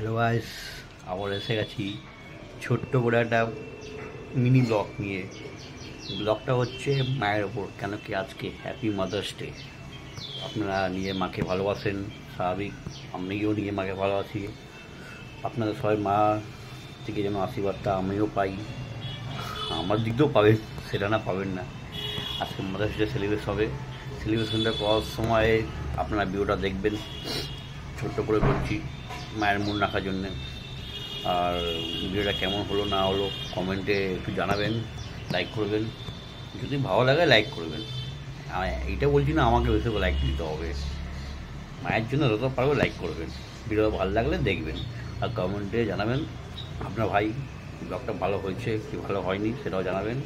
Hello guys, আবার এসে গেছি ছোট্ট করে একটা মিনি ব্লগ নিয়ে। ব্লগটা হচ্ছে মায়ের ওপর, কেন কি আজকে হ্যাপি মাদার্স ডে। আপনারা নিজের মাকে ভালোবাসেন, স্বাভাবিক আমিও নিজের মাকে ভালোবাসি। আপনাদের সবাই মা থেকে যেন আশীর্বাদটা আমিও পাই, আমার দিক দিয়েও পাবেন, সেটা না পাবেন না। আজকে মাদার্স ডে সেলিব্রেট হবে। সেলিব্রেশনটা করার সময় আপনারা ভিডিওটা দেখবেন, ছোট্ট করে করছি মায়ের মন রাখার জন্যে। আর ভিডিওটা কেমন হলো না হলো কমেন্টে একটু জানাবেন, লাইক করবেন, যদি ভালো লাগে লাইক করবেন। এইটা বলছি না আমাকে বেশি লাইক দিতে হবে, মায়ের জন্য যত পারবে লাইক করবেন। ভিডিও ভালো লাগলে দেখবেন আর কমেন্টে জানাবেন আপনার ভাই ব্লগটা ভালো হয়েছে কি ভালো হয়নি সেটাও জানাবেন।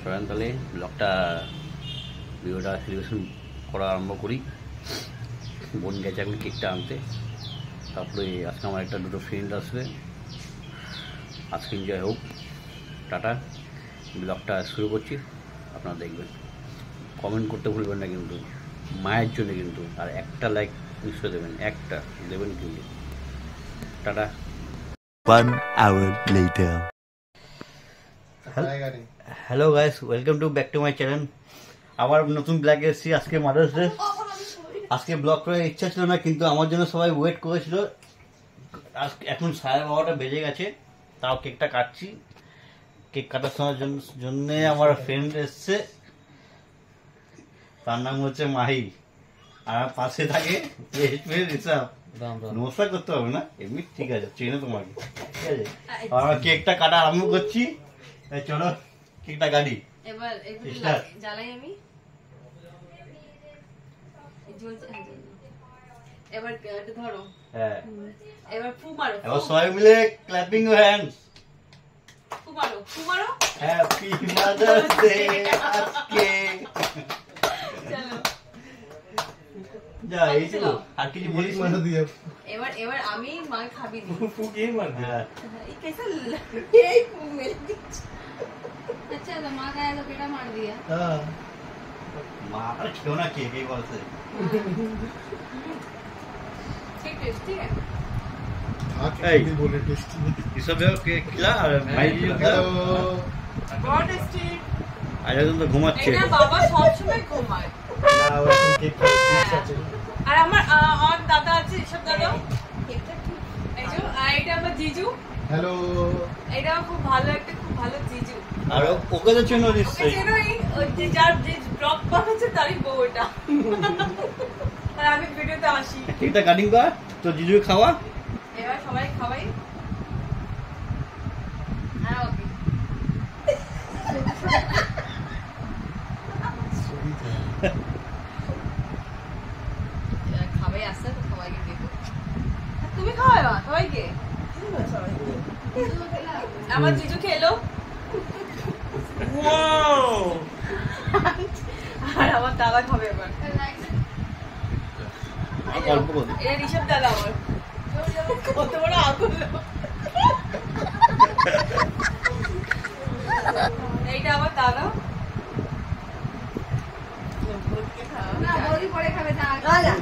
চলেন তাহলে ভিডিওটা সেলিব্রেশন করা আরম্ভ করি। বোন গেছে এখন কেকটা আনতে, তারপরে আজকে আমার দুটো ফ্রেন্ড আসবে। আজকে এনজয় হোক। টাটা, ব্লগটা শুরু করছি, আপনারা দেখবেন। কমেন্ট করতে ভুলবেন না কিন্তু, মায়ের জন্য কিন্তু। আর একটা লাইক নিশ্চয় দেবেন, একটা দেবেন কিন্তু। Tata. 1 hour later. Hello guys, welcome to back to my channel. আবার নতুন ব্লগে এসেছি। আজকে মাদার্স ডে। আজকে ব্লগ করার ইচ্ছা ছিল না, কিন্তু আমার জন্য সবাই ওয়েট করেছিল। আজকে এখন 12:30 বেজে গেছে, তাও কেকটা কাটছি। কেক কাটার সময় জন্য আমার ফ্রেন্ড এসছে, তার নাম হচ্ছে মাহি। আর পাশে থাকে ঋষভ। নমস্কার করতে হবে না, এমনি ঠিক আছে, চেনে তোমাকে, ঠিক আছে। আমরা কেকটা কাটা আরম্ভ করছি। চলো কেকটা কাটি। এবার জ্বালাই আমি। এবার একটু ধরো। হ্যাঁ, এবার ফু মারো। এবার সবাই মিলে ক্ল্যাপিং হ্যান্ডস। ফু মারো, ফু মারো। হ্যাপি মাদার্স ডে আজকে। চলো যা এই ছিল, আর কিছু বলিস না। এবার আমি মা খাবি দি। ফু কি মার দে। এই कैसा এই ফু মেরে দিচ্ছ। अच्छा तो माँ का तो बेटा मार दिया। हां, मां पर क्यों ना केक ही बोलते। ठीक टेस्टी है। এই বলে টেস্টি এসব কেক খিলা। আর ভাই জি হ্যালো, बहुत টেস্টি। আজ তো ঘুমাচ্ছে। এটা বাবা সব সময় ঘুমায় না, ওই কেক ঠিক আছে। আর আমার দাদা আছে, সব দাদা। কেকটা ঠিক এই যে। আর এটা আমার জিজু। হ্যালো, এটা খুব ভালো, একটা খুব ভালো জিজু। আর ওকে তো চেনো নিশ্চয়ই। ওকে চেনো, ওই যে যার যে ব্লগ বানাচ্ছে তারই বউ এটা। আর আমি ভিডিওতে আসি। কেকটা কাটিং কর, তো জিজু খাওয়া। এবার সবাই খাওয়াই। আর ওকে খাওয়াই আসছে তো সবাইকে দেবো। তুমি খাওয়াবা সবাইকে? আমার জিজু খেলো। আর আমার দাদা খাবে এবার। এটা ঋষভ দাদা আমার। কত বড় আগুন। এইটা আমার দাদা।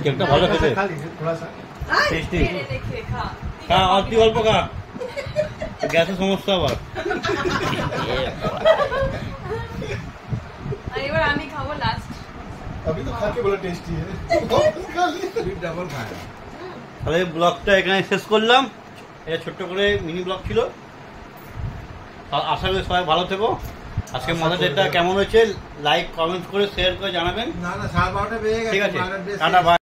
কেকটা ভালো খেতে, টেস্টি। খা, আর কি অল্প খা, গ্যাসের সমস্যা আবার। আর এবার আমি খাবো লাস্ট। अभी तो खा के बोला टेस्टी है। डबल खाया। তাহলে ব্লগটা এখানে শেষ করলাম। এটা ছোট্ট করে মিনি ব্লগ ছিল। আশা করি সবাই ভালো থেকো। আজকে মাদার্স ডেটা কেমন হয়েছে লাইক কমেন্ট করে শেয়ার করে জানাবেন। ना ना 12:30 বেজে গেছে। ঠিক আছে, টাটা, বাই।